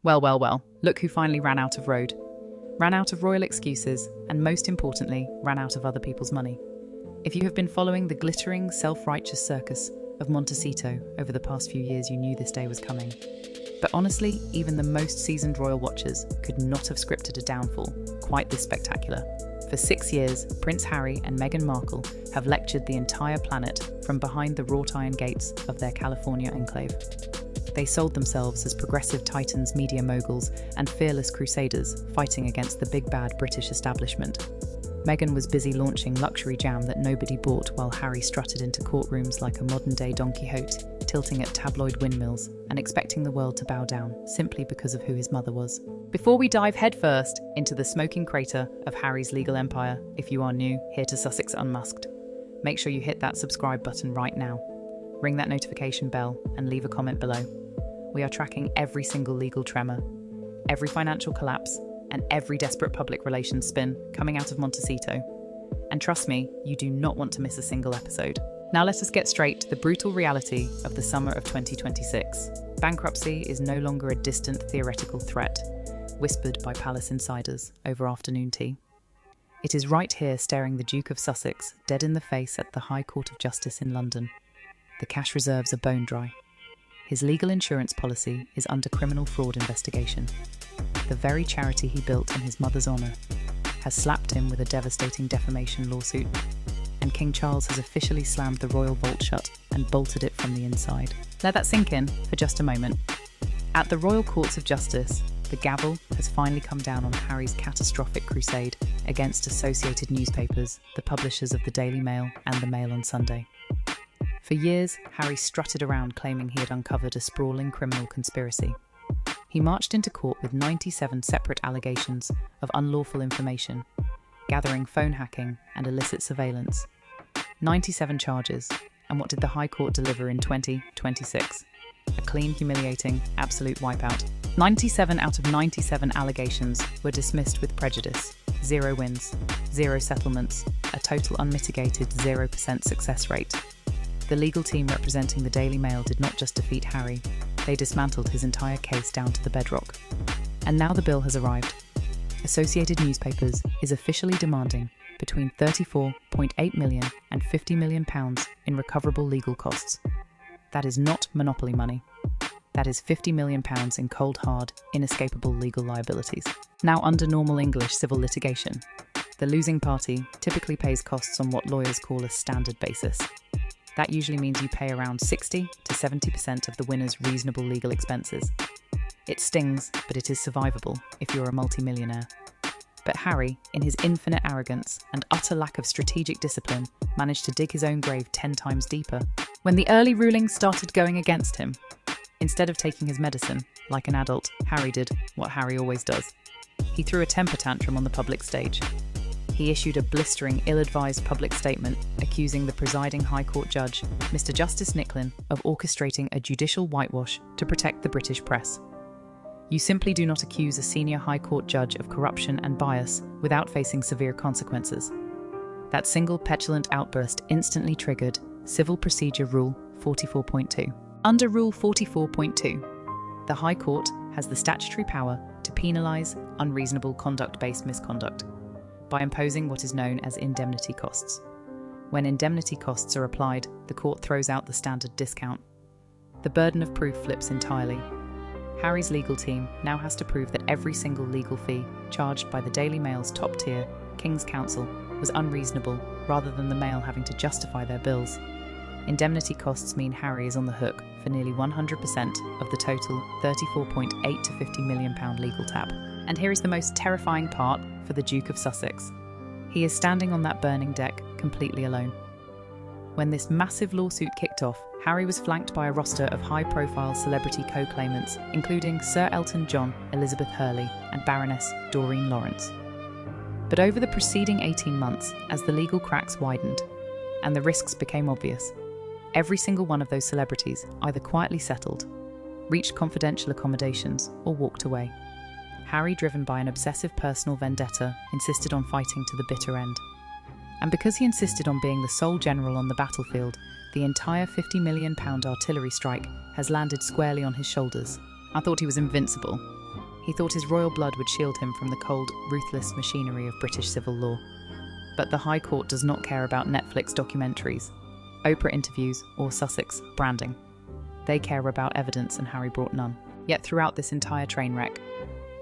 Well, look who finally ran out of road. Ran out of royal excuses, and most importantly, ran out of other people's money. If you have been following the glittering, self-righteous circus of Montecito over the past few years, you knew this day was coming. But honestly, even the most seasoned royal watchers could not have scripted a downfall quite this spectacular. For 6 years, Prince Harry and Meghan Markle have lectured the entire planet from behind the wrought iron gates of their California enclave. They sold themselves as progressive titans, media moguls, and fearless crusaders fighting against the big bad British establishment. Meghan was busy launching luxury jam that nobody bought while Harry strutted into courtrooms like a modern-day Don Quixote, tilting at tabloid windmills and expecting the world to bow down simply because of who his mother was. Before we dive headfirst into the smoking crater of Harry's legal empire, if you are new here to Sussex Unmasked, make sure you hit that subscribe button right now. Ring that notification bell and leave a comment below. We are tracking every single legal tremor, every financial collapse, and every desperate public relations spin coming out of Montecito. And trust me, you do not want to miss a single episode. Now let us get straight to the brutal reality of the summer of 2026. Bankruptcy is no longer a distant theoretical threat, whispered by palace insiders over afternoon tea. It is right here staring the Duke of Sussex dead in the face at the High Court of Justice in London. The cash reserves are bone dry. His legal insurance policy is under criminal fraud investigation. The very charity he built in his mother's honour has slapped him with a devastating defamation lawsuit, and King Charles has officially slammed the royal vault shut and bolted it from the inside. Let that sink in for just a moment. At the Royal Courts of Justice, the gavel has finally come down on Harry's catastrophic crusade against associated newspapers, the publishers of the Daily Mail and the Mail on Sunday. For years, Harry strutted around claiming he had uncovered a sprawling criminal conspiracy. He marched into court with 97 separate allegations of unlawful information, gathering phone hacking and illicit surveillance. 97 charges, and what did the High Court deliver in 2026? A clean, humiliating, absolute wipeout. 97 out of 97 allegations were dismissed with prejudice. 0 wins, 0 settlements, a total unmitigated 0% success rate. The legal team representing the Daily Mail did not just defeat Harry, they dismantled his entire case down to the bedrock. And now the bill has arrived. Associated Newspapers is officially demanding between £34.8 million and £50 million in recoverable legal costs. That is not monopoly money. That is £50 million in cold, hard, inescapable legal liabilities. Now, under normal English civil litigation, the losing party typically pays costs on what lawyers call a standard basis. That usually means you pay around 60 to 70% of the winner's reasonable legal expenses. It stings, but it is survivable if you're a multimillionaire. But Harry, in his infinite arrogance and utter lack of strategic discipline, managed to dig his own grave 10 times deeper. When the early rulings started going against him, instead of taking his medicine, like an adult, Harry did what Harry always does. He threw a temper tantrum on the public stage. He issued a blistering, ill-advised public statement accusing the presiding High Court judge, Mr. Justice Nicklin, of orchestrating a judicial whitewash to protect the British press. You simply do not accuse a senior High Court judge of corruption and bias without facing severe consequences. That single petulant outburst instantly triggered Civil Procedure Rule 44.2. Under Rule 44.2, the High Court has the statutory power to penalise unreasonable conduct-based misconduct by imposing what is known as indemnity costs. When indemnity costs are applied, the court throws out the standard discount. The burden of proof flips entirely. Harry's legal team now has to prove that every single legal fee charged by the Daily Mail's top tier, King's Counsel, was unreasonable, rather than the Mail having to justify their bills. Indemnity costs mean Harry is on the hook for nearly 100% of the total £34.8 to £50 million legal tab. And here is the most terrifying part for the Duke of Sussex. He is standing on that burning deck completely alone. When this massive lawsuit kicked off, Harry was flanked by a roster of high-profile celebrity co-claimants, including Sir Elton John, Elizabeth Hurley, and Baroness Doreen Lawrence. But over the preceding 18 months, as the legal cracks widened and the risks became obvious, every single one of those celebrities either quietly settled, reached confidential accommodations, or walked away. Harry, driven by an obsessive personal vendetta, insisted on fighting to the bitter end. And because he insisted on being the sole general on the battlefield, the entire £50 million artillery strike has landed squarely on his shoulders. I thought he was invincible. He thought his royal blood would shield him from the cold, ruthless machinery of British civil law. But the High Court does not care about Netflix documentaries, Oprah interviews, or Sussex branding. They care about evidence, and Harry brought none. Yet throughout this entire train wreck,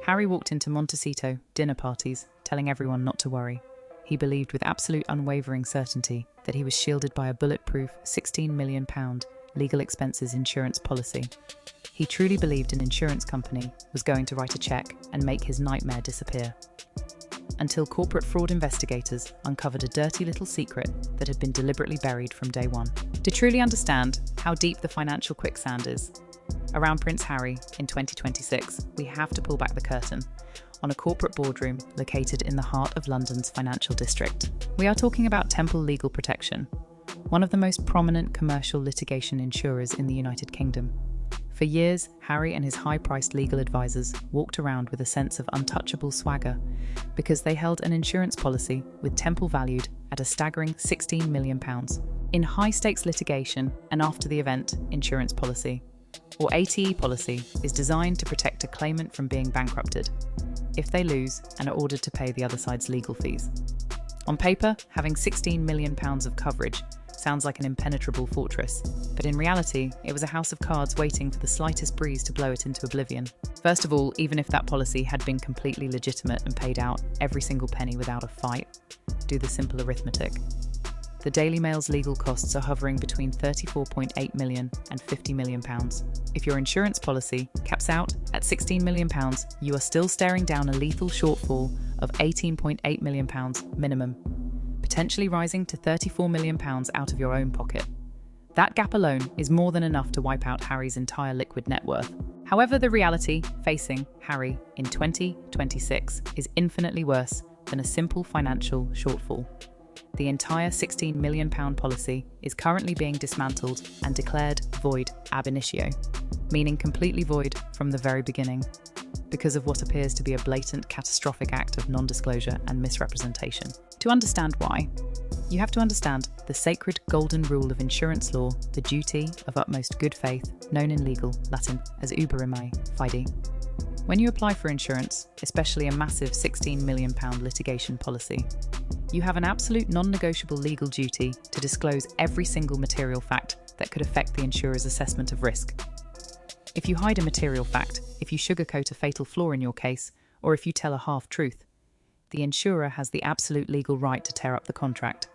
Harry walked into Montecito dinner parties, telling everyone not to worry. He believed with absolute unwavering certainty that he was shielded by a bulletproof £16 million legal expenses insurance policy. He truly believed an insurance company was going to write a check and make his nightmare disappear. Until corporate fraud investigators uncovered a dirty little secret that had been deliberately buried from day one. To truly understand how deep the financial quicksand is around Prince Harry in 2026, we have to pull back the curtain on a corporate boardroom located in the heart of London's financial district. We are talking about Temple Legal Protection, one of the most prominent commercial litigation insurers in the United Kingdom. For years, Harry and his high-priced legal advisors walked around with a sense of untouchable swagger because they held an insurance policy with Temple valued at a staggering £16 million. In high-stakes litigation, an after-the-event insurance policy, or ATE policy, is designed to protect a claimant from being bankrupted if they lose and are ordered to pay the other side's legal fees. On paper, having £16 million of coverage sounds like an impenetrable fortress, but in reality, it was a house of cards waiting for the slightest breeze to blow it into oblivion. First of all, even if that policy had been completely legitimate and paid out every single penny without a fight, do the simple arithmetic. The Daily Mail's legal costs are hovering between £34.8 million and £50 million. If your insurance policy caps out at £16 million, you are still staring down a lethal shortfall of £18.8 million minimum, potentially rising to £34 million out of your own pocket. That gap alone is more than enough to wipe out Harry's entire liquid net worth. However, the reality facing Harry in 2026 is infinitely worse than a simple financial shortfall. The entire £16 million policy is currently being dismantled and declared void ab initio, meaning completely void from the very beginning, because of what appears to be a blatant, catastrophic act of non-disclosure and misrepresentation. To understand why, you have to understand the sacred golden rule of insurance law, the duty of utmost good faith, known in legal Latin as uberrimae fide. When you apply for insurance, especially a massive £16 million litigation policy, you have an absolute non-negotiable legal duty to disclose every single material fact that could affect the insurer's assessment of risk. If you hide a material fact, if you sugarcoat a fatal flaw in your case, or if you tell a half-truth, the insurer has the absolute legal right to tear up the contract,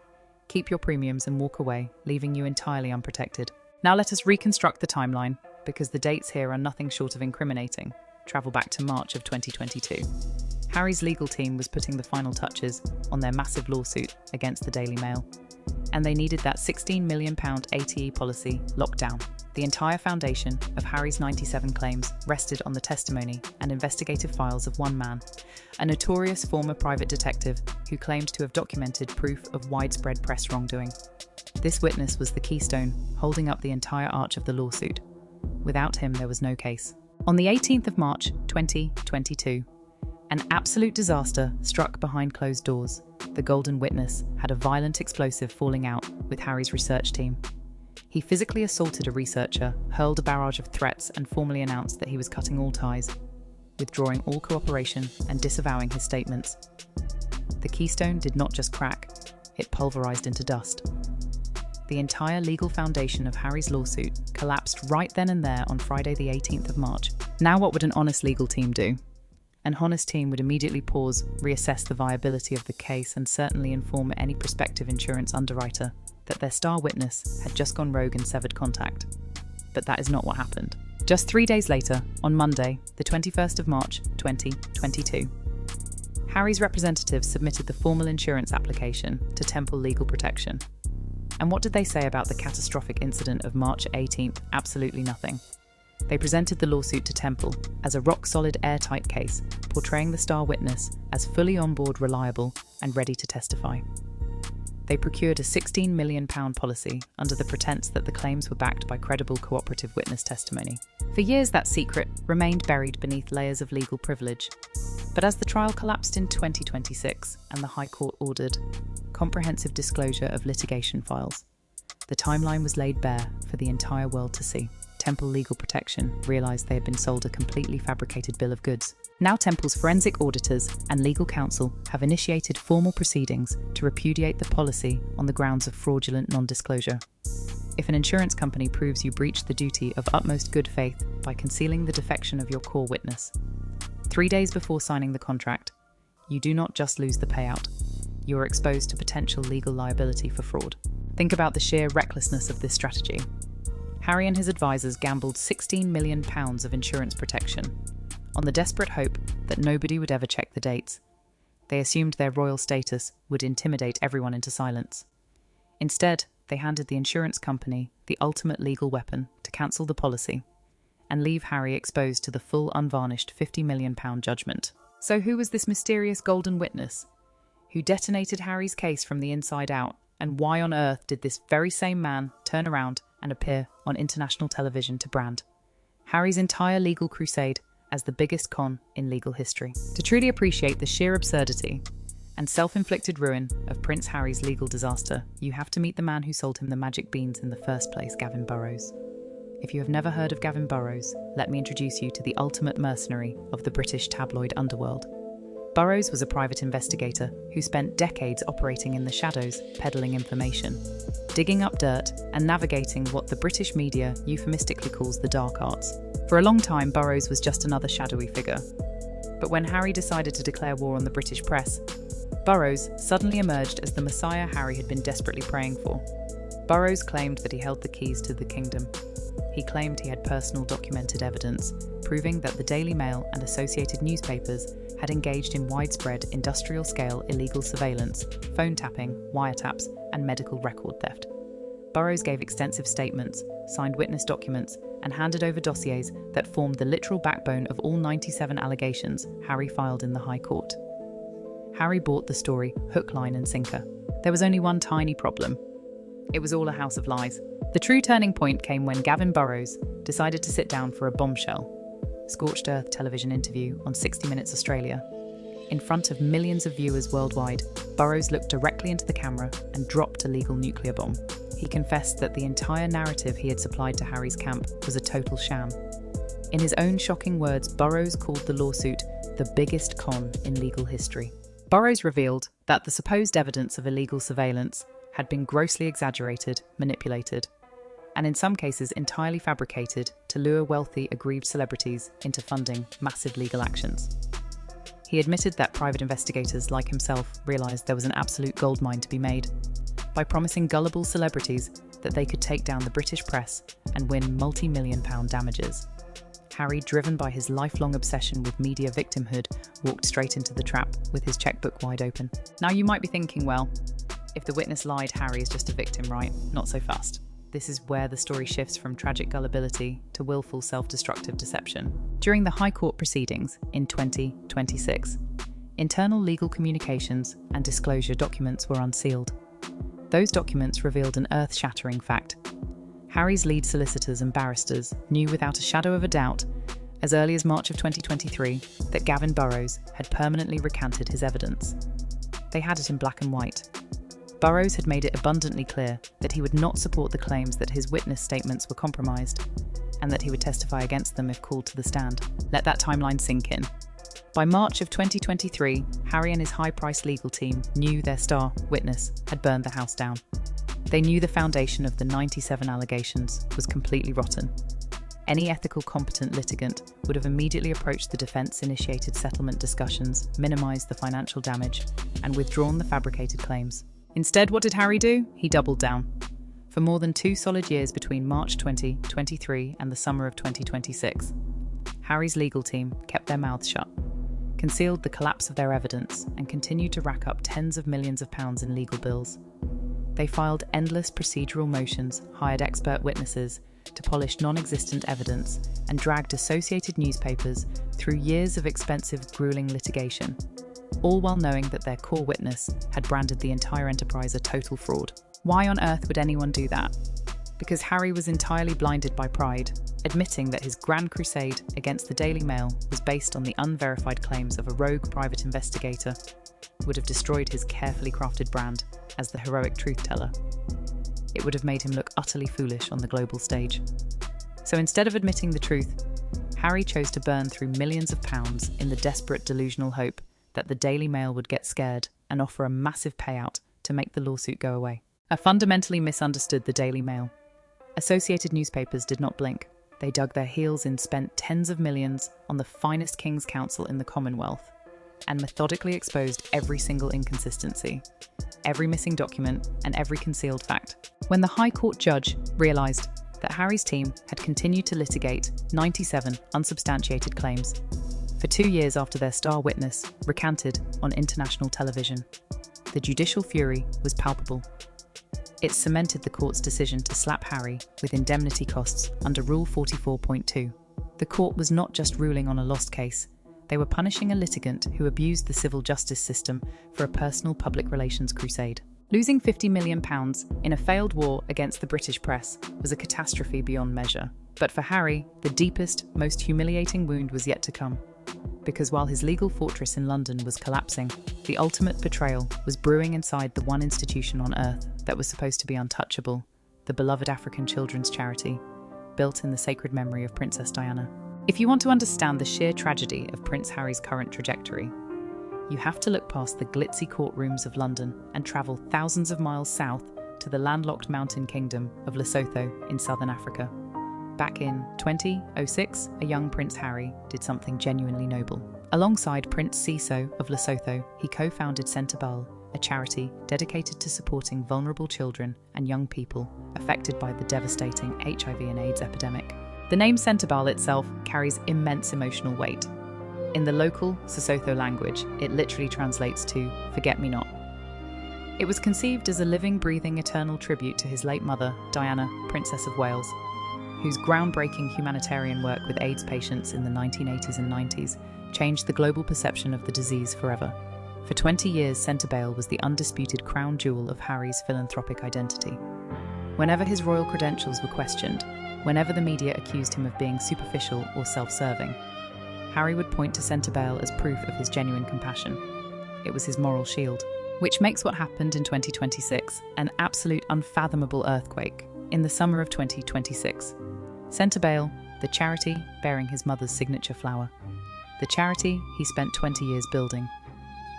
keep your premiums and walk away, leaving you entirely unprotected. Now let us reconstruct the timeline, because the dates here are nothing short of incriminating. Travel back to March of 2022. Harry's legal team was putting the final touches on their massive lawsuit against the Daily Mail, and they needed that £16 million ATE policy locked down. The entire foundation of Harry's 97 claims rested on the testimony and investigative files of one man, a notorious former private detective who claimed to have documented proof of widespread press wrongdoing. This witness was the keystone holding up the entire arch of the lawsuit. Without him, there was no case. On the 18th of March 2022, an absolute disaster struck behind closed doors. The Golden Witness had a violent explosive falling out with Harry's research team. He physically assaulted a researcher, hurled a barrage of threats, and formally announced that he was cutting all ties, withdrawing all cooperation and disavowing his statements. The keystone did not just crack, it pulverized into dust. The entire legal foundation of Harry's lawsuit collapsed right then and there on Friday the 18th of March. Now what would an honest legal team do? An honest team would immediately pause, reassess the viability of the case, and certainly inform any prospective insurance underwriter that their star witness had just gone rogue and severed contact. But that is not what happened. Just 3 days later, on Monday, the 21st of March 2022, Harry's representatives submitted the formal insurance application to Temple Legal Protection. And what did they say about the catastrophic incident of March 18th? Absolutely nothing. They presented the lawsuit to Temple as a rock-solid, airtight case, portraying the star witness as fully on board, reliable, and ready to testify. They procured a £16 million policy under the pretense that the claims were backed by credible cooperative witness testimony. For years, that secret remained buried beneath layers of legal privilege. But as the trial collapsed in 2026 and the High Court ordered comprehensive disclosure of litigation files, the timeline was laid bare for the entire world to see. Temple Legal Protection realised they had been sold a completely fabricated bill of goods. Now Temple's forensic auditors and legal counsel have initiated formal proceedings to repudiate the policy on the grounds of fraudulent non-disclosure. If an insurance company proves you breached the duty of utmost good faith by concealing the defection of your core witness, 3 days before signing the contract, you do not just lose the payout, you are exposed to potential legal liability for fraud. Think about the sheer recklessness of this strategy. Harry and his advisors gambled £16 million of insurance protection on the desperate hope that nobody would ever check the dates. They assumed their royal status would intimidate everyone into silence. Instead, they handed the insurance company the ultimate legal weapon to cancel the policy and leave Harry exposed to the full unvarnished £50 million judgment. So who was this mysterious golden witness who detonated Harry's case from the inside out, and why on earth did this very same man turn around and appear on international television to brand Harry's entire legal crusade as the biggest con in legal history? To truly appreciate the sheer absurdity and self-inflicted ruin of Prince Harry's legal disaster, you have to meet the man who sold him the magic beans in the first place, Gavin Burrows. If you have never heard of Gavin Burrows, let me introduce you to the ultimate mercenary of the British tabloid underworld. Burrows was a private investigator who spent decades operating in the shadows, peddling information, digging up dirt, and navigating what the British media euphemistically calls the dark arts. For a long time, Burrows was just another shadowy figure. But when Harry decided to declare war on the British press, Burrows suddenly emerged as the messiah Harry had been desperately praying for. Burrows claimed that he held the keys to the kingdom. He claimed he had personal documented evidence, proving that the Daily Mail and associated newspapers had engaged in widespread industrial-scale illegal surveillance, phone tapping, wiretaps, and medical record theft. Burrows gave extensive statements, signed witness documents, and handed over dossiers that formed the literal backbone of all 97 allegations Harry filed in the High Court. Harry bought the story hook, line, and sinker. There was only one tiny problem. It was all a house of lies. The true turning point came when Gavin Burrows decided to sit down for a bombshell, scorched earth television interview on 60 Minutes Australia. In front of millions of viewers worldwide, Burrows looked directly into the camera and dropped a legal nuclear bomb. He confessed that the entire narrative he had supplied to Harry's camp was a total sham. In his own shocking words, Burrows called the lawsuit the biggest con in legal history. Burrows revealed that the supposed evidence of illegal surveillance had been grossly exaggerated, manipulated, and in some cases entirely fabricated to lure wealthy, aggrieved celebrities into funding massive legal actions. He admitted that private investigators like himself realised there was an absolute goldmine to be made by promising gullible celebrities that they could take down the British press and win multi-million-pound damages. Harry, driven by his lifelong obsession with media victimhood, walked straight into the trap with his checkbook wide open. Now you might be thinking, well, if the witness lied, Harry is just a victim, right? Not so fast. This is where the story shifts from tragic gullibility to willful self-destructive deception. During the High Court proceedings in 2026, internal legal communications and disclosure documents were unsealed. Those documents revealed an earth-shattering fact. Harry's lead solicitors and barristers knew without a shadow of a doubt, as early as March of 2023, that Gavin Burrows had permanently recanted his evidence. They had it in black and white. Burrows had made it abundantly clear that he would not support the claims that his witness statements were compromised, and that he would testify against them if called to the stand. Let that timeline sink in. By March of 2023, Harry and his high-priced legal team knew their star witness had burned the house down. They knew the foundation of the 97 allegations was completely rotten. Any ethical, competent litigant would have immediately approached the defence-initiated settlement discussions, minimised the financial damage, and withdrawn the fabricated claims. Instead, what did Harry do? He doubled down. For more than 2 solid years between March 2023 and the summer of 2026, Harry's legal team kept their mouths shut, concealed the collapse of their evidence, and continued to rack up tens of millions of pounds in legal bills. They filed endless procedural motions, hired expert witnesses to polish non-existent evidence, and dragged associated newspapers through years of expensive, grueling litigation, all while knowing that their core witness had branded the entire enterprise a total fraud. Why on earth would anyone do that? Because Harry was entirely blinded by pride, admitting that his grand crusade against the Daily Mail was based on the unverified claims of a rogue private investigator who would have destroyed his carefully crafted brand as the heroic truth-teller. It would have made him look utterly foolish on the global stage. So instead of admitting the truth, Harry chose to burn through millions of pounds in the desperate delusional hope that the Daily Mail would get scared and offer a massive payout to make the lawsuit go away. I fundamentally misunderstood the Daily Mail. Associated newspapers did not blink. They dug their heels in, spent tens of millions on the finest King's Counsel in the Commonwealth, and methodically exposed every single inconsistency, every missing document, and every concealed fact. When the High Court judge realised that Harry's team had continued to litigate 97 unsubstantiated claims for 2 years after their star witness recanted on international television, the judicial fury was palpable. It cemented the court's decision to slap Harry with indemnity costs under Rule 44.2. The court was not just ruling on a lost case, they were punishing a litigant who abused the civil justice system for a personal public relations crusade. Losing £50 million in a failed war against the British press was a catastrophe beyond measure. But for Harry, the deepest, most humiliating wound was yet to come. Because while his legal fortress in London was collapsing, the ultimate betrayal was brewing inside the one institution on earth that was supposed to be untouchable, the beloved African children's charity, built in the sacred memory of Princess Diana. If you want to understand the sheer tragedy of Prince Harry's current trajectory, you have to look past the glitzy courtrooms of London and travel thousands of miles south to the landlocked mountain kingdom of Lesotho in southern Africa. Back in 2006, a young Prince Harry did something genuinely noble. Alongside Prince Seeiso of Lesotho, he co-founded Sentebale, a charity dedicated to supporting vulnerable children and young people affected by the devastating HIV and AIDS epidemic. The name Sentebale itself carries immense emotional weight. In the local Sesotho language, it literally translates to "forget-me-not." It was conceived as a living, breathing, eternal tribute to his late mother, Diana, Princess of Wales, whose groundbreaking humanitarian work with AIDS patients in the 1980s and 90s changed the global perception of the disease forever. For 20 years, Sentebale was the undisputed crown jewel of Harry's philanthropic identity. Whenever his royal credentials were questioned, whenever the media accused him of being superficial or self-serving, Harry would point to Sentebale as proof of his genuine compassion. It was his moral shield. Which makes what happened in 2026 an absolute unfathomable earthquake. In the summer of 2026, Sentebale, the charity bearing his mother's signature flower, the charity he spent 20 years building,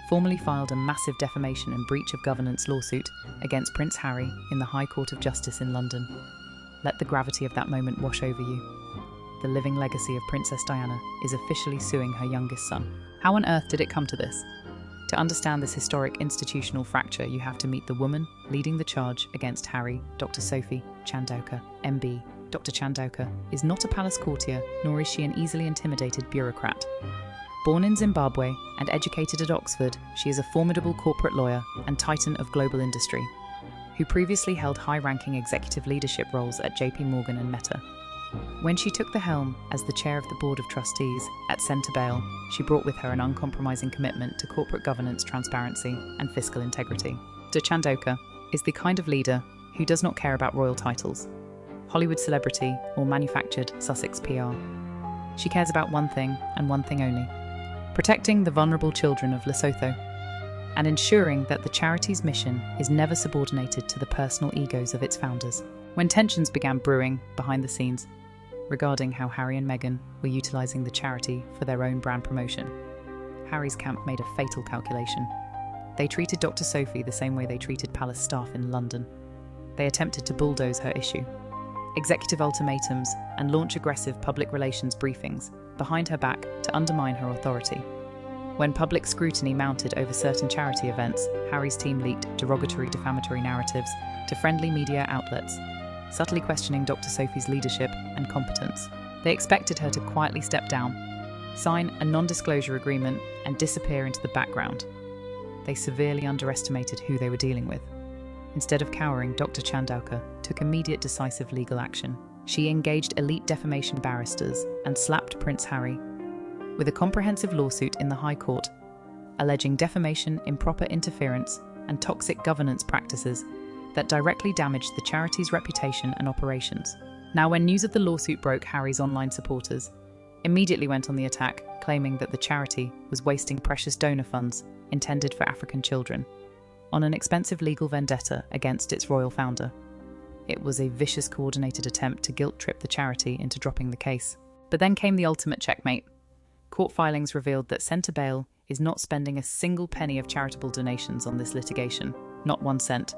formally filed a massive defamation and breach of governance lawsuit against Prince Harry in the High Court of Justice in London. Let the gravity of that moment wash over you. The living legacy of Princess Diana is officially suing her youngest son. How on earth did it come to this? To understand this historic institutional fracture, you have to meet the woman leading the charge against Harry, Dr. Sophie Chandauka, MB. Dr. Chandauka is not a palace courtier, nor is she an easily intimidated bureaucrat. Born in Zimbabwe and educated at Oxford, she is a formidable corporate lawyer and titan of global industry, who previously held high-ranking executive leadership roles at JP Morgan and Meta. When she took the helm as the chair of the Board of Trustees at Sentebale, she brought with her an uncompromising commitment to corporate governance, transparency, and fiscal integrity. Dr. Chandauka is the kind of leader who does not care about royal titles, Hollywood celebrity, or manufactured Sussex PR. She cares about one thing and one thing only: protecting the vulnerable children of Lesotho, and ensuring that the charity's mission is never subordinated to the personal egos of its founders. When tensions began brewing behind the scenes regarding how Harry and Meghan were utilising the charity for their own brand promotion, Harry's camp made a fatal calculation. They treated Dr. Sophie the same way they treated palace staff in London. They attempted to bulldoze her issue, executive ultimatums, and launch aggressive public relations briefings behind her back to undermine her authority. When public scrutiny mounted over certain charity events, Harry's team leaked derogatory, defamatory narratives to friendly media outlets, subtly questioning Dr. Sophie's leadership and competence. They expected her to quietly step down, sign a non-disclosure agreement, and disappear into the background. They severely underestimated who they were dealing with. Instead of cowering, Dr. Chandauka took immediate decisive legal action. She engaged elite defamation barristers and slapped Prince Harry with a comprehensive lawsuit in the High Court, alleging defamation, improper interference, and toxic governance practices that directly damaged the charity's reputation and operations. Now, when news of the lawsuit broke, Harry's online supporters immediately went on the attack, claiming that the charity was wasting precious donor funds intended for African children on an expensive legal vendetta against its royal founder. It was a vicious, coordinated attempt to guilt-trip the charity into dropping the case. But then came the ultimate checkmate. Court filings revealed that Sentebale is not spending a single penny of charitable donations on this litigation, not 1 cent.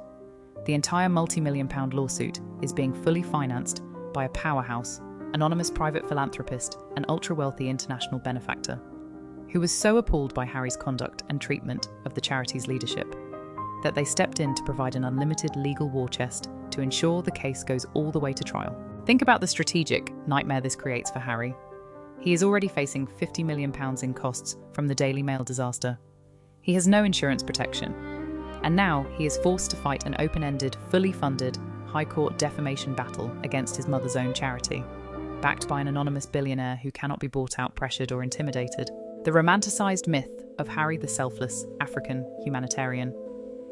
The entire multi-million-pound lawsuit is being fully financed by a powerhouse, anonymous private philanthropist and ultra-wealthy international benefactor, who was so appalled by Harry's conduct and treatment of the charity's leadership that they stepped in to provide an unlimited legal war chest to ensure the case goes all the way to trial. Think about the strategic nightmare this creates for Harry. He is already facing £50 million in costs from the Daily Mail disaster. He has no insurance protection. And now he is forced to fight an open-ended, fully funded, High Court defamation battle against his mother's own charity, backed by an anonymous billionaire who cannot be bought out, pressured, or intimidated. The romanticised myth of Harry the selfless African humanitarian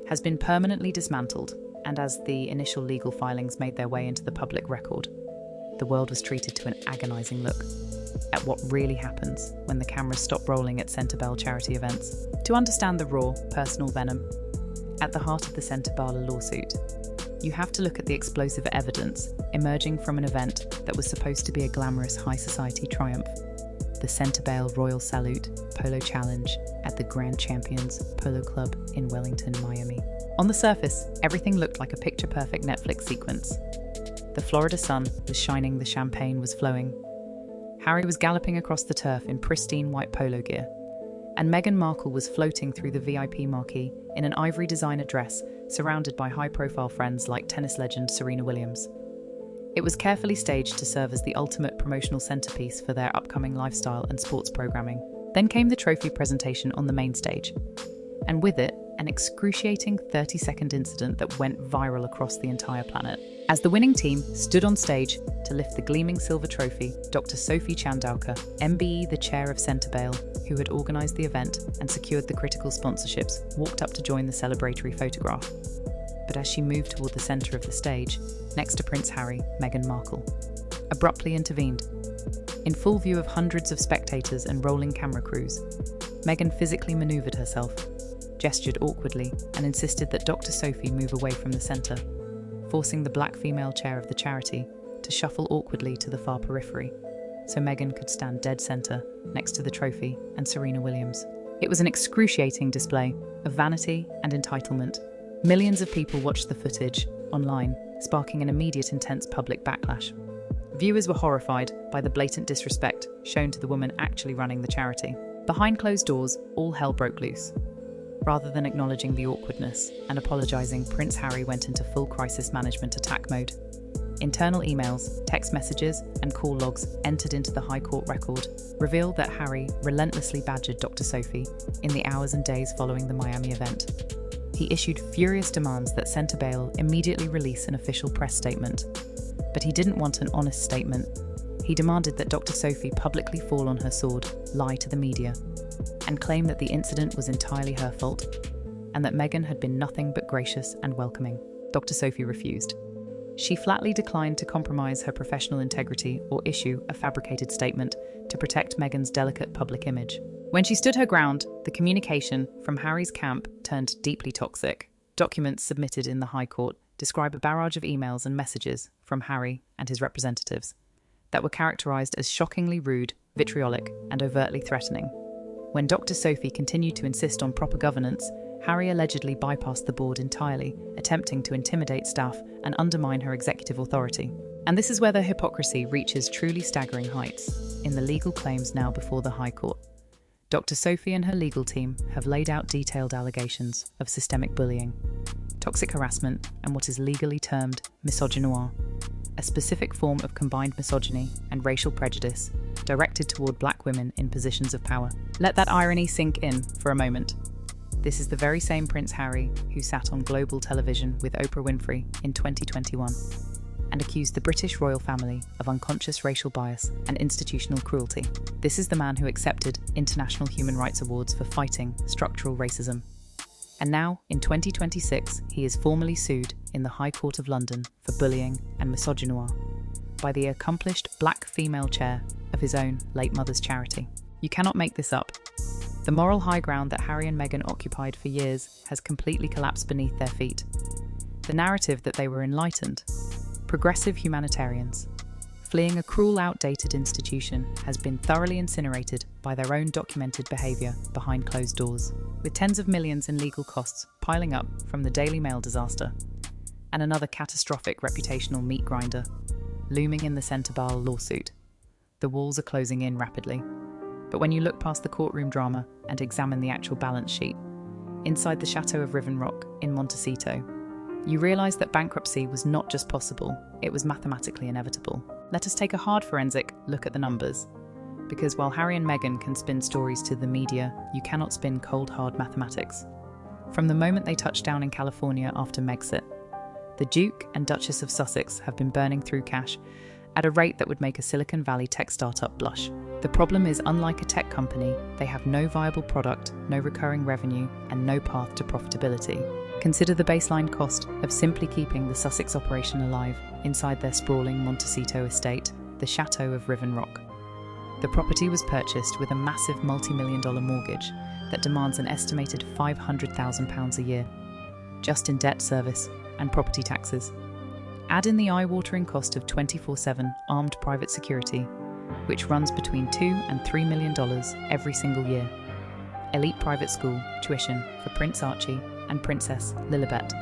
has been permanently dismantled, and as the initial legal filings made their way into the public record, the world was treated to an agonising look at what really happens when the cameras stop rolling at Sentebale charity events. To understand the raw, personal venom at the heart of the Sentebale lawsuit, you have to look at the explosive evidence emerging from an event that was supposed to be a glamorous high society triumph. The Sentebale Royal Salute Polo Challenge at the Grand Champions Polo Club in Wellington, Miami. On the surface, everything looked like a picture-perfect Netflix sequence. The Florida sun was shining, the champagne was flowing. Harry was galloping across the turf in pristine white polo gear, and Meghan Markle was floating through the VIP marquee in an ivory designer dress, surrounded by high-profile friends like tennis legend Serena Williams. It was carefully staged to serve as the ultimate promotional centerpiece for their upcoming lifestyle and sports programming. Then came the trophy presentation on the main stage, and with it, an excruciating 30-second incident that went viral across the entire planet. As the winning team stood on stage to lift the gleaming silver trophy, Dr. Sophie Chandauka, MBE, the chair of Sentebale, who had organised the event and secured the critical sponsorships, walked up to join the celebratory photograph. But as she moved toward the centre of the stage, next to Prince Harry, Meghan Markle abruptly intervened. In full view of hundreds of spectators and rolling camera crews, Meghan physically manoeuvred herself, gestured awkwardly, and insisted that Dr. Sophie move away from the centre, forcing the black female chair of the charity to shuffle awkwardly to the far periphery, so Meghan could stand dead centre next to the trophy and Serena Williams. It was an excruciating display of vanity and entitlement. Millions of people watched the footage online, sparking an immediate intense public backlash. Viewers were horrified by the blatant disrespect shown to the woman actually running the charity. Behind closed doors, all hell broke loose. Rather than acknowledging the awkwardness and apologising, Prince Harry went into full crisis management attack mode. Internal emails, text messages, and call logs entered into the High Court record revealed that Harry relentlessly badgered Dr. Sophie in the hours and days following the Miami event. He issued furious demands that Sentebale immediately release an official press statement. But he didn't want an honest statement. He demanded that Dr. Sophie publicly fall on her sword, lie to the media, and claim that the incident was entirely her fault, and that Meghan had been nothing but gracious and welcoming. Dr. Sophie refused. She flatly declined to compromise her professional integrity or issue a fabricated statement to protect Meghan's delicate public image. When she stood her ground, the communication from Harry's camp turned deeply toxic. Documents submitted in the High Court describe a barrage of emails and messages from Harry and his representatives that were characterised as shockingly rude, vitriolic, and overtly threatening. When Dr. Sophie continued to insist on proper governance, Harry allegedly bypassed the board entirely, attempting to intimidate staff and undermine her executive authority. And this is where the hypocrisy reaches truly staggering heights in the legal claims now before the High Court. Dr. Sophie and her legal team have laid out detailed allegations of systemic bullying, toxic harassment, and what is legally termed misogynoir, a specific form of combined misogyny and racial prejudice directed toward black women in positions of power. Let that irony sink in for a moment. This is the very same Prince Harry who sat on global television with Oprah Winfrey in 2021 and accused the British royal family of unconscious racial bias and institutional cruelty. This is the man who accepted international human rights awards for fighting structural racism. And now, in 2026, he is formally sued in the High Court of London for bullying and misogynoir by the accomplished black female chair of his own late mother's charity. You cannot make this up. The moral high ground that Harry and Meghan occupied for years has completely collapsed beneath their feet. The narrative that they were enlightened, progressive humanitarians. Fleeing a cruel, outdated institution has been thoroughly incinerated by their own documented behaviour behind closed doors, with tens of millions in legal costs piling up from the Daily Mail disaster, and another catastrophic reputational meat grinder looming in the Sentebale lawsuit. The walls are closing in rapidly. But when you look past the courtroom drama and examine the actual balance sheet, inside the Chateau of Rock in Montecito, you realise that bankruptcy was not just possible, it was mathematically inevitable. Let us take a hard forensic look at the numbers. Because while Harry and Meghan can spin stories to the media, you cannot spin cold hard mathematics. From the moment they touched down in California after Megxit, the Duke and Duchess of Sussex have been burning through cash at a rate that would make a Silicon Valley tech startup blush. The problem is, unlike a tech company, they have no viable product, no recurring revenue, and no path to profitability. Consider the baseline cost of simply keeping the Sussex operation alive inside their sprawling Montecito estate, the Chateau of Rock. The property was purchased with a massive multi-million-dollar mortgage that demands an estimated £500,000 a year, just in debt service and property taxes. Add in the eye-watering cost of 24/7 armed private security, which runs between $2 and $3 million every single year. Elite private school tuition for Prince Archie and Princess Lilibet.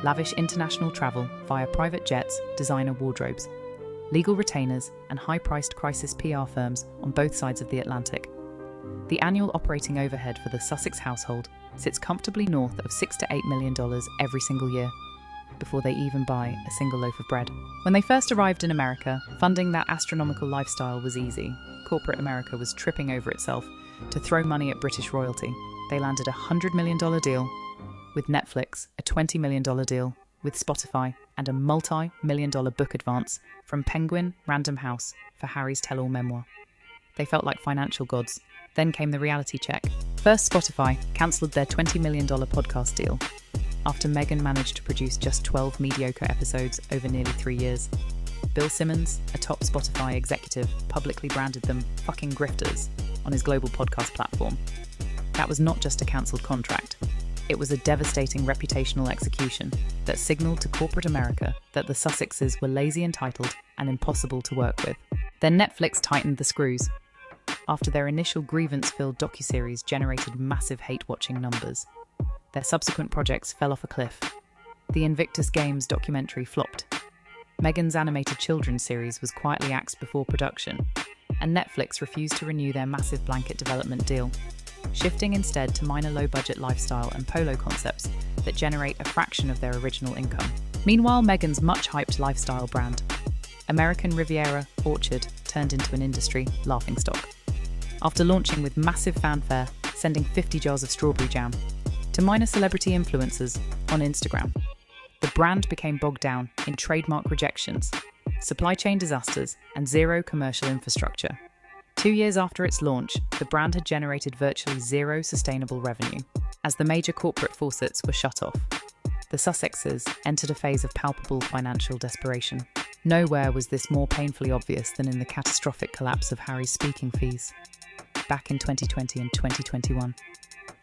Lavish international travel via private jets, designer wardrobes. Legal retainers and high-priced crisis PR firms on both sides of the Atlantic. The annual operating overhead for the Sussex household sits comfortably north of $6 to $8 million every single year, before they even buy a single loaf of bread. When they first arrived in America, funding that astronomical lifestyle was easy. Corporate America was tripping over itself to throw money at British royalty. They landed a $100 million deal with Netflix, a $20 million deal with Spotify, and a multi-million-dollar book advance from Penguin Random House for Harry's tell-all memoir. They felt like financial gods. Then came the reality check. First, Spotify cancelled their $20 million podcast deal after Meghan managed to produce just 12 mediocre episodes over nearly 3 years. Bill Simmons, a top Spotify executive, publicly branded them fucking grifters on his global podcast platform. That was not just a cancelled contract. It was a devastating reputational execution that signalled to corporate America that the Sussexes were lazy, entitled, and impossible to work with. Then Netflix tightened the screws. After their initial grievance-filled docuseries generated massive hate-watching numbers, their subsequent projects fell off a cliff. The Invictus Games documentary flopped. Meghan's animated children's series was quietly axed before production, and Netflix refused to renew their massive blanket development deal, shifting instead to minor low-budget lifestyle and polo concepts that generate a fraction of their original income. Meanwhile, Meghan's much-hyped lifestyle brand, American Riviera Orchard, turned into an industry laughingstock. After launching with massive fanfare, sending 50 jars of strawberry jam to minor celebrity influencers on Instagram, the brand became bogged down in trademark rejections, supply chain disasters, and zero commercial infrastructure. 2 years after its launch, the brand had generated virtually zero sustainable revenue, as the major corporate faucets were shut off. The Sussexes entered a phase of palpable financial desperation. Nowhere was this more painfully obvious than in the catastrophic collapse of Harry's speaking fees. Back in 2020 and 2021,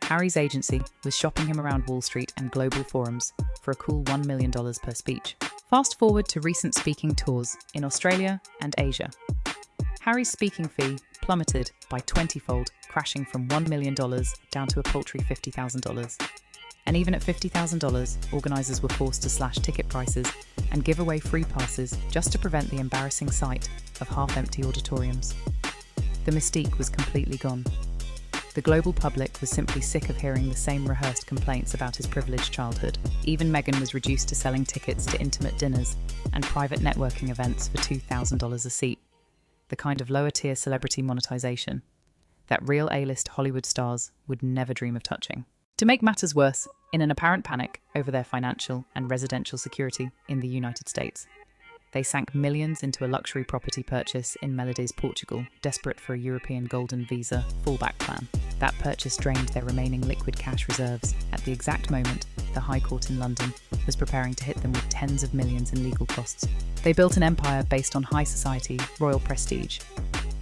Harry's agency was shopping him around Wall Street and global forums for a cool $1 million per speech. Fast forward to recent speaking tours in Australia and Asia. Harry's speaking fee plummeted by 20-fold, crashing from $1 million down to a paltry $50,000. And even at $50,000, organisers were forced to slash ticket prices and give away free passes just to prevent the embarrassing sight of half-empty auditoriums. The mystique was completely gone. The global public was simply sick of hearing the same rehearsed complaints about his privileged childhood. Even Meghan was reduced to selling tickets to intimate dinners and private networking events for $2,000 a seat, the kind of lower-tier celebrity monetization that real A-list Hollywood stars would never dream of touching. To make matters worse, in an apparent panic over their financial and residential security in the United States, they sank millions into a luxury property purchase in Meltdown, Portugal, desperate for a European golden visa fallback plan. That purchase drained their remaining liquid cash reserves at the exact moment the High Court in London was preparing to hit them with tens of millions in legal costs. They built an empire based on high society, royal prestige,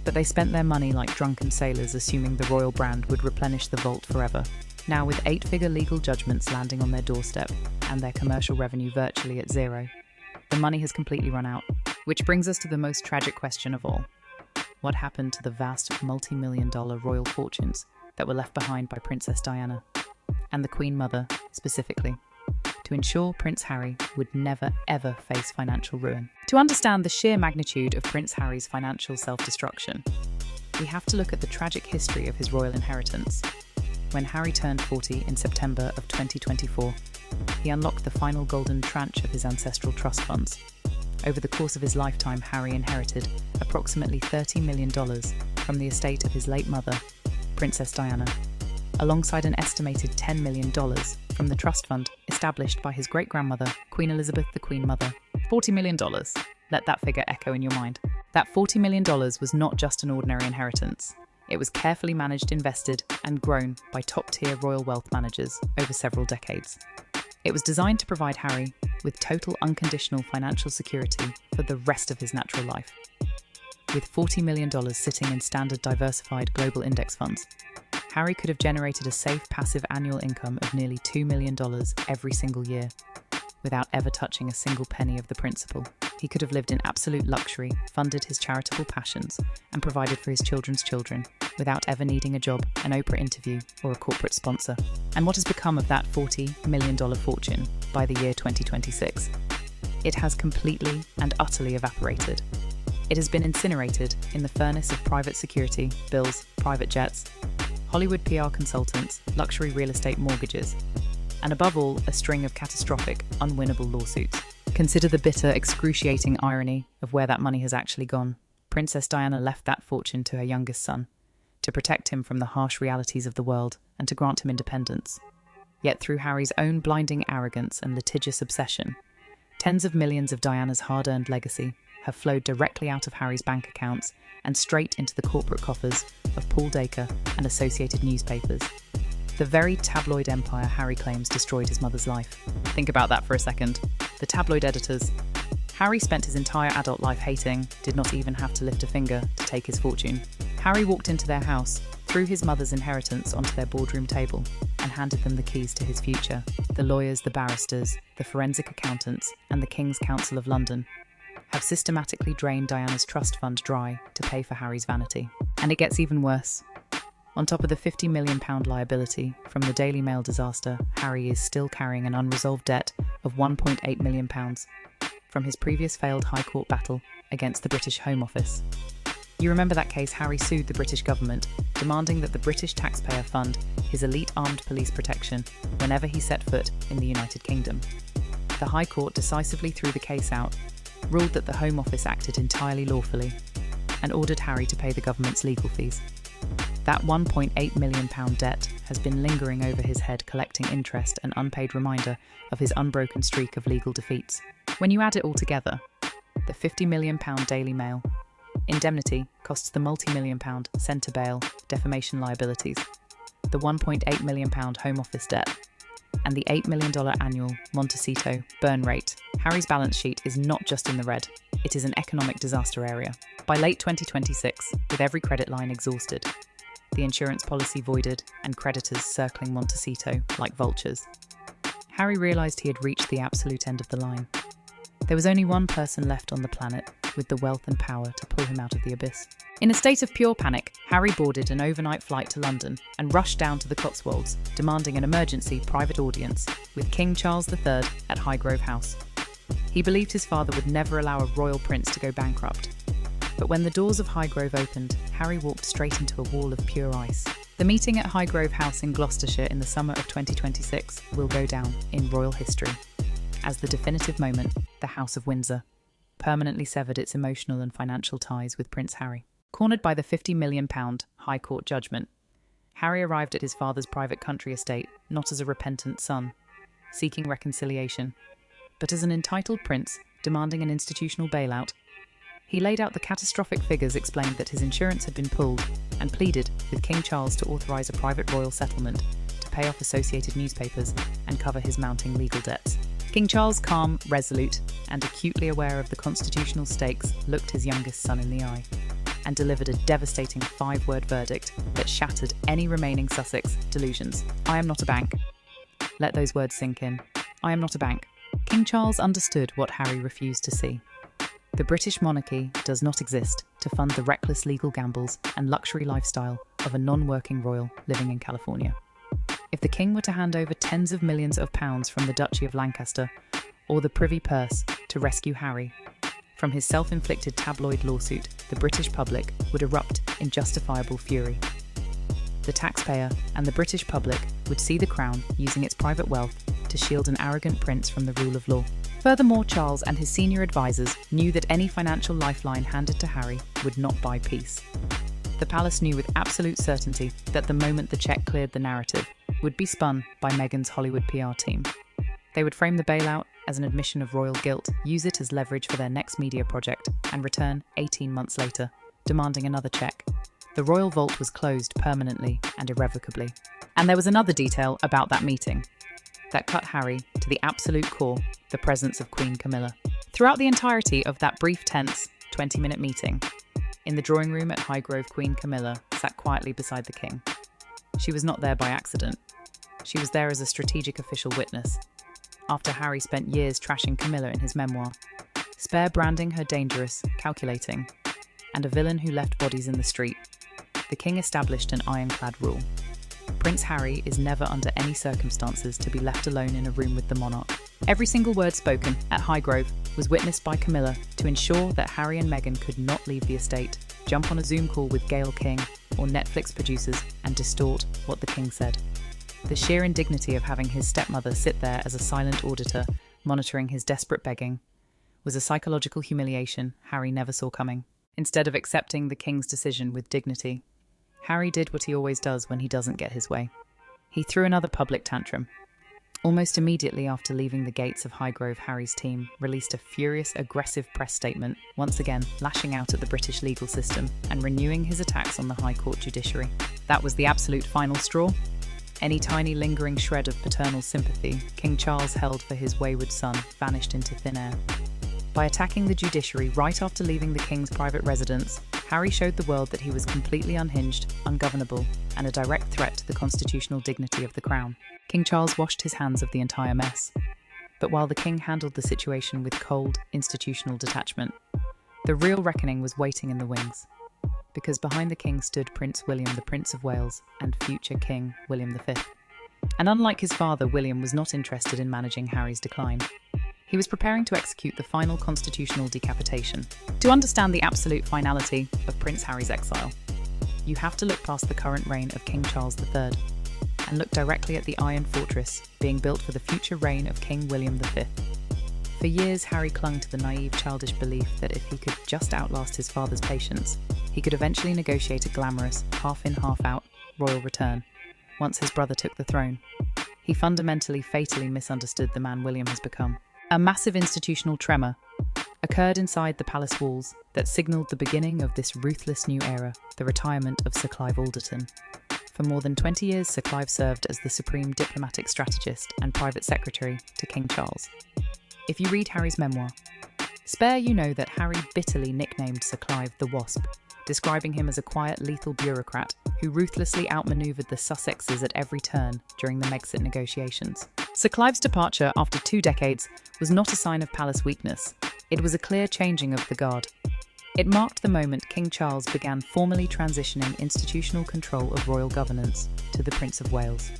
but they spent their money like drunken sailors, assuming the royal brand would replenish the vault forever. Now, with 8-figure legal judgments landing on their doorstep and their commercial revenue virtually at zero, The money has completely run out. Which brings us to the most tragic question of all. What happened to the vast multi-million-dollar royal fortunes that were left behind by Princess Diana, and the Queen Mother specifically, to ensure Prince Harry would never ever face financial ruin? To understand the sheer magnitude of Prince Harry's financial self-destruction, we have to look at the tragic history of his royal inheritance. When Harry turned 40 in September of 2024, he unlocked the final golden tranche of his ancestral trust funds. Over the course of his lifetime, Harry inherited approximately $30 million from the estate of his late mother, Princess Diana, alongside an estimated $10 million from the trust fund established by his great-grandmother, Queen Elizabeth the Queen Mother. $40 million. Let that figure echo in your mind. That $40 million was not just an ordinary inheritance. It was carefully managed, invested, and grown by top-tier royal wealth managers over several decades. It was designed to provide Harry with total unconditional financial security for the rest of his natural life. With $40 million sitting in standard diversified global index funds, Harry could have generated a safe passive annual income of nearly $2 million every single year, without ever touching a single penny of the principal. He could have lived in absolute luxury, funded his charitable passions, and provided for his children's children, without ever needing a job, an Oprah interview, or a corporate sponsor. And what has become of that $40 million fortune by the year 2026? It has completely and utterly evaporated. It has been incinerated in the furnace of private security, bills, private jets, Hollywood PR consultants, luxury real estate mortgages, and above all, a string of catastrophic, unwinnable lawsuits. Consider the bitter, excruciating irony of where that money has actually gone. Princess Diana left that fortune to her youngest son, to protect him from the harsh realities of the world and to grant him independence. Yet through Harry's own blinding arrogance and litigious obsession, tens of millions of Diana's hard-earned legacy have flowed directly out of Harry's bank accounts and straight into the corporate coffers of Paul Dacre and associated newspapers. The very tabloid empire Harry claims destroyed his mother's life. Think about that for a second. The tabloid editors Harry spent his entire adult life hating, did not even have to lift a finger to take his fortune. Harry walked into their house, threw his mother's inheritance onto their boardroom table, and handed them the keys to his future. The lawyers, the barristers, the forensic accountants, and the King's Council of London have systematically drained Diana's trust fund dry to pay for Harry's vanity. And it gets even worse. On top of the £50 million liability from the Daily Mail disaster, Harry is still carrying an unresolved debt of £1.8 million from his previous failed High Court battle against the British Home Office. You remember that case? Harry sued the British government, demanding that the British taxpayer fund his elite armed police protection whenever he set foot in the United Kingdom. The High Court decisively threw the case out, ruled that the Home Office acted entirely lawfully, and ordered Harry to pay the government's legal fees. That £1.8 million debt has been lingering over his head, collecting interest, an unpaid reminder of his unbroken streak of legal defeats. When you add it all together, the £50 million Daily Mail indemnity costs the multi-million-pound Sentebale defamation liabilities, the £1.8 million Home Office debt, and the $8 million annual Montecito burn rate. Harry's balance sheet is not just in the red, it is an economic disaster area. By late 2026, with every credit line exhausted, the insurance policy voided, and creditors circling Montecito like vultures, Harry realised he had reached the absolute end of the line. There was only one person left on the planet with the wealth and power to pull him out of the abyss. In a state of pure panic, Harry boarded an overnight flight to London and rushed down to the Cotswolds, demanding an emergency private audience with King Charles III at Highgrove House. He believed his father would never allow a royal prince to go bankrupt. But when the doors of Highgrove opened, Harry walked straight into a wall of pure ice. The meeting at Highgrove House in Gloucestershire in the summer of 2026 will go down in royal history as the definitive moment the House of Windsor permanently severed its emotional and financial ties with Prince Harry. Cornered by the £50 million High Court judgment, Harry arrived at his father's private country estate not as a repentant son, seeking reconciliation, but as an entitled prince demanding an institutional bailout. He laid out the catastrophic figures, explained that his insurance had been pulled, and pleaded with King Charles to authorise a private royal settlement to pay off associated newspapers and cover his mounting legal debts. King Charles, calm, resolute, and acutely aware of the constitutional stakes, looked his youngest son in the eye and delivered a devastating 5-word verdict that shattered any remaining Sussex delusions. I am not a bank. Let those words sink in. I am not a bank. King Charles understood what Harry refused to see. The British monarchy does not exist to fund the reckless legal gambles and luxury lifestyle of a non-working royal living in California. If the king were to hand over tens of millions of pounds from the Duchy of Lancaster or the Privy Purse to rescue Harry from his self-inflicted tabloid lawsuit, the British public would erupt in justifiable fury. The taxpayer and the British public would see the crown using its private wealth to shield an arrogant prince from the rule of law. Furthermore, Charles and his senior advisors knew that any financial lifeline handed to Harry would not buy peace. The palace knew with absolute certainty that the moment the check cleared, the narrative would be spun by Meghan's Hollywood PR team. They would frame the bailout as an admission of royal guilt, use it as leverage for their next media project, and return 18 months later, demanding another check. The royal vault was closed permanently and irrevocably. And there was another detail about that meeting that cut Harry to the absolute core: the presence of Queen Camilla. Throughout the entirety of that brief, tense, 20-minute meeting, in the drawing room at Highgrove, Queen Camilla sat quietly beside the king. She was not there by accident. She was there as a strategic official witness. After Harry spent years trashing Camilla in his memoir, Spare branding her dangerous, calculating, and a villain who left bodies in the street, the king established an ironclad rule. Prince Harry is never under any circumstances to be left alone in a room with the monarch. Every single word spoken at Highgrove was witnessed by Camilla to ensure that Harry and Meghan could not leave the estate, jump on a Zoom call with Gayle King or Netflix producers and distort what the king said. The sheer indignity of having his stepmother sit there as a silent auditor, monitoring his desperate begging, was a psychological humiliation Harry never saw coming. Instead of accepting the king's decision with dignity, Harry did what he always does when he doesn't get his way. He threw another public tantrum. Almost immediately after leaving the gates of Highgrove, Harry's team released a furious, aggressive press statement, once again lashing out at the British legal system and renewing his attacks on the High Court judiciary. That was the absolute final straw. Any tiny lingering shred of paternal sympathy King Charles held for his wayward son vanished into thin air. By attacking the judiciary right after leaving the king's private residence, Harry showed the world that he was completely unhinged, ungovernable, and a direct threat to the constitutional dignity of the crown. King Charles washed his hands of the entire mess. But while the king handled the situation with cold, institutional detachment, the real reckoning was waiting in the wings. Because behind the king stood Prince William, the Prince of Wales, and future King William V. And unlike his father, William was not interested in managing Harry's decline. He was preparing to execute the final constitutional decapitation. To understand the absolute finality of Prince Harry's exile, you have to look past the current reign of King Charles III and look directly at the iron fortress being built for the future reign of King William V. For years, Harry clung to the naive, childish belief that if he could just outlast his father's patience, he could eventually negotiate a glamorous, half-in, half-out royal return once his brother took the throne. He fundamentally, fatally misunderstood the man William has become. A massive institutional tremor occurred inside the palace walls that signalled the beginning of this ruthless new era, the retirement of Sir Clive Alderton. For more than 20 years, Sir Clive served as the supreme diplomatic strategist and private secretary to King Charles. If you read Harry's memoir, Spare, you know that Harry bitterly nicknamed Sir Clive the Wasp, describing him as a quiet, lethal bureaucrat who ruthlessly outmanoeuvred the Sussexes at every turn during the Megxit negotiations. Sir Clive's departure after 2 decades was not a sign of palace weakness. It was a clear changing of the guard. It marked the moment King Charles began formally transitioning institutional control of royal governance to the Prince of Wales.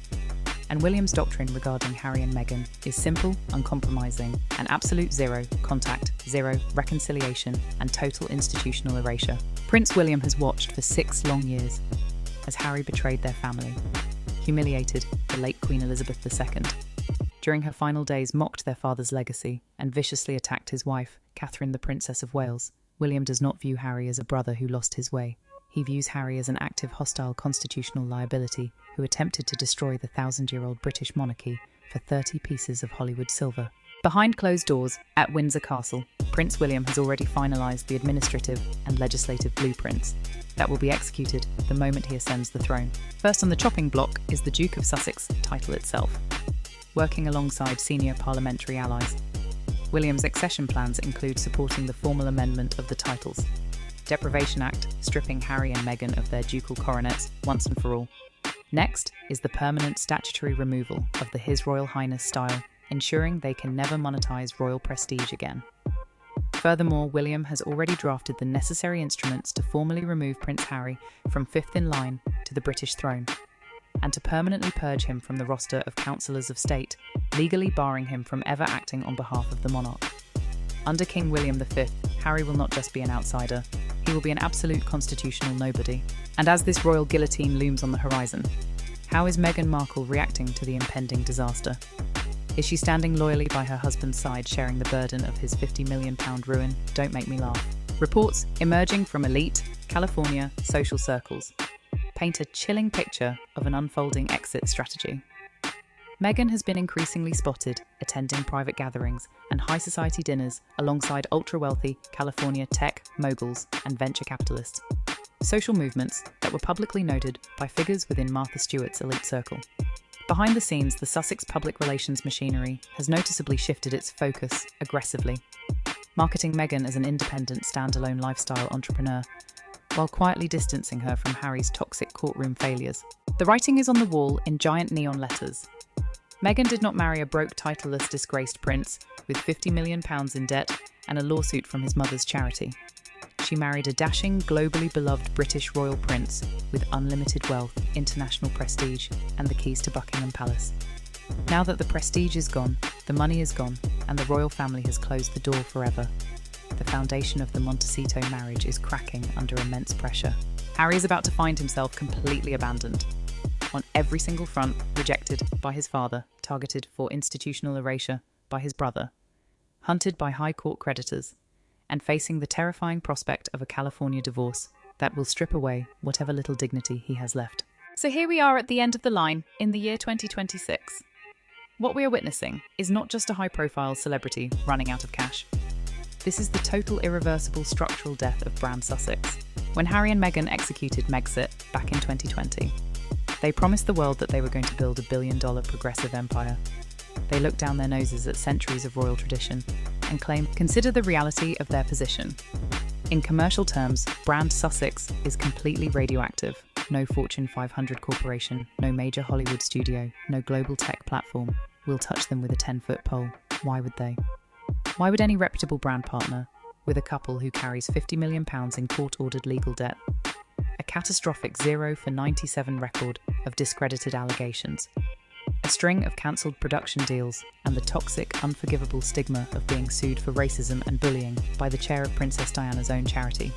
And William's doctrine regarding Harry and Meghan is simple, uncompromising, and absolute zero contact, zero reconciliation, and total institutional erasure. Prince William has watched for 6 long years as Harry betrayed their family, humiliated the late Queen Elizabeth II, during her final days mocked their father's legacy, and viciously attacked his wife, Catherine, the Princess of Wales. William does not view Harry as a brother who lost his way. He views Harry as an active, hostile constitutional liability who attempted to destroy the 1,000-year-old British monarchy for 30 pieces of Hollywood silver. Behind closed doors, at Windsor Castle, Prince William has already finalised the administrative and legislative blueprints that will be executed the moment he ascends the throne. First on the chopping block is the Duke of Sussex title itself. Working alongside senior parliamentary allies, William's accession plans include supporting the formal amendment of the titles, Deprivation Act, stripping Harry and Meghan of their ducal coronets once and for all. Next is the permanent statutory removal of the His Royal Highness style ensuring they can never monetize royal prestige again. Furthermore, William has already drafted the necessary instruments to formally remove Prince Harry from fifth in line to the British throne, and to permanently purge him from the roster of councillors of state, legally barring him from ever acting on behalf of the monarch. Under King William V, Harry will not just be an outsider, he will be an absolute constitutional nobody. And as this royal guillotine looms on the horizon, how is Meghan Markle reacting to the impending disaster? Is she standing loyally by her husband's side, sharing the burden of his £50 million ruin? Don't make me laugh. Reports emerging from elite California social circles paint a chilling picture of an unfolding exit strategy. Meghan has been increasingly spotted attending private gatherings and high society dinners alongside ultra-wealthy California tech moguls and venture capitalists, social movements that were publicly noted by figures within Martha Stewart's elite circle. Behind the scenes, the Sussex public relations machinery has noticeably shifted its focus aggressively, marketing Meghan as an independent, standalone lifestyle entrepreneur, while quietly distancing her from Harry's toxic courtroom failures. The writing is on the wall in giant neon letters. Meghan did not marry a broke, titleless, disgraced prince with £50 million in debt and a lawsuit from his mother's charity. She married a dashing, globally beloved British royal prince with unlimited wealth, international prestige, and the keys to Buckingham Palace. Now that the prestige is gone, the money is gone, and the royal family has closed the door forever, the foundation of the Montecito marriage is cracking under immense pressure. Harry is about to find himself completely abandoned. On every single front, rejected by his father, targeted for institutional erasure by his brother, hunted by high court creditors, and facing the terrifying prospect of a California divorce that will strip away whatever little dignity he has left. So here we are at the end of the line in the year 2026. What we are witnessing is not just a high-profile celebrity running out of cash. This is the total, irreversible structural death of brand Sussex. When Harry and Meghan executed Megxit back in 2020, they promised the world that they were going to build a billion-dollar progressive empire. They looked down their noses at centuries of royal tradition and claimed, consider the reality of their position. In commercial terms, brand Sussex is completely radioactive. No Fortune 500 corporation, no major Hollywood studio, no global tech platform will touch them with a 10-foot pole. Why would they? Why would any reputable brand partner with a couple who carries £50 million in court-ordered legal debt, a catastrophic 0 for 97 record of discredited allegations, a string of cancelled production deals, and the toxic, unforgivable stigma of being sued for racism and bullying by the chair of Princess Diana's own charity?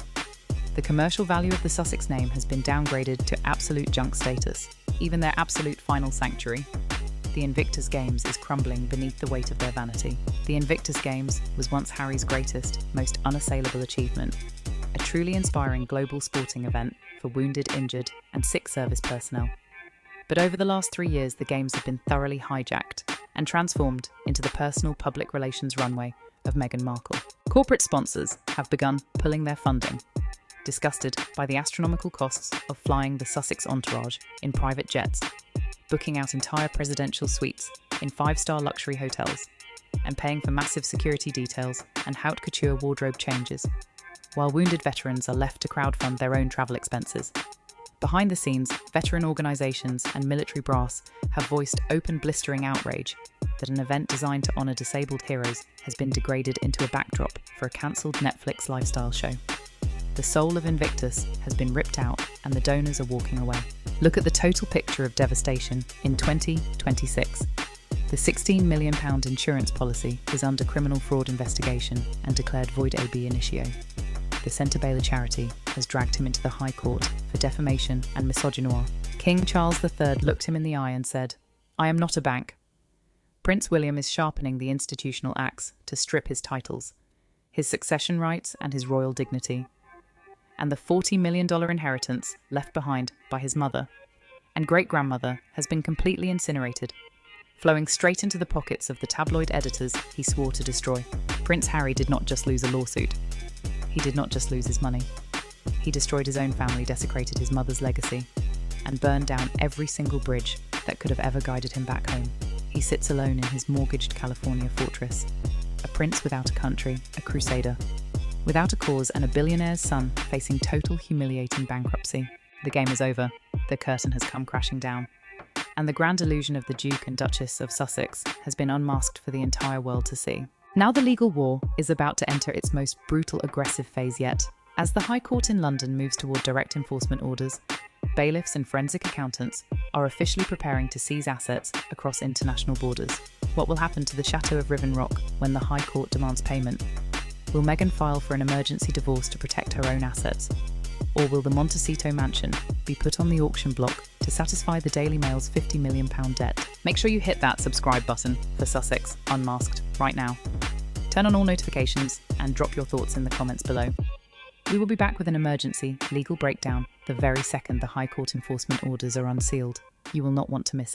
The commercial value of the Sussex name has been downgraded to absolute junk status. Even their absolute final sanctuary, the Invictus Games, is crumbling beneath the weight of their vanity. The Invictus Games was once Harry's greatest, most unassailable achievement, a truly inspiring global sporting event for wounded, injured, and sick service personnel. But over the last 3 years, the Games have been thoroughly hijacked and transformed into the personal public relations runway of Meghan Markle. Corporate sponsors have begun pulling their funding, disgusted by the astronomical costs of flying the Sussex entourage in private jets, booking out entire presidential suites in 5-star luxury hotels, and paying for massive security details and haute couture wardrobe changes, while wounded veterans are left to crowdfund their own travel expenses. Behind the scenes, veteran organisations and military brass have voiced open, blistering outrage that an event designed to honour disabled heroes has been degraded into a backdrop for a cancelled Netflix lifestyle show. The soul of Invictus has been ripped out and the donors are walking away. Look at the total picture of devastation in 2026. The £16 million insurance policy is under criminal fraud investigation and declared void ab initio. The Sentebale charity has dragged him into the High Court for defamation and misogynoir. King Charles III looked him in the eye and said, "I am not a bank." Prince William is sharpening the institutional axe to strip his titles, his succession rights and his royal dignity, and the $40 million inheritance left behind by his mother and great-grandmother has been completely incinerated, flowing straight into the pockets of the tabloid editors he swore to destroy. Prince Harry did not just lose a lawsuit. He did not just lose his money. He destroyed his own family, desecrated his mother's legacy, and burned down every single bridge that could have ever guided him back home. He sits alone in his mortgaged California fortress, a prince without a country, a crusader, without a cause, and a billionaire's son facing total humiliating bankruptcy. The game is over. The curtain has come crashing down. and the grand illusion of the Duke and Duchess of Sussex has been unmasked for the entire world to see. Now the legal war is about to enter its most brutal, aggressive phase yet. As the High Court in London moves toward direct enforcement orders, bailiffs and forensic accountants are officially preparing to seize assets across international borders. What will happen to the Chateau of Riven Rock when the High Court demands payment? Will Meghan file for an emergency divorce to protect her own assets? Or will the Montecito mansion be put on the auction block to satisfy the Daily Mail's £50 million debt? Make sure you hit that subscribe button for Sussex Unmasked right now. Turn on all notifications and drop your thoughts in the comments below. We will be back with an emergency legal breakdown the very second the High Court enforcement orders are unsealed. You will not want to miss it.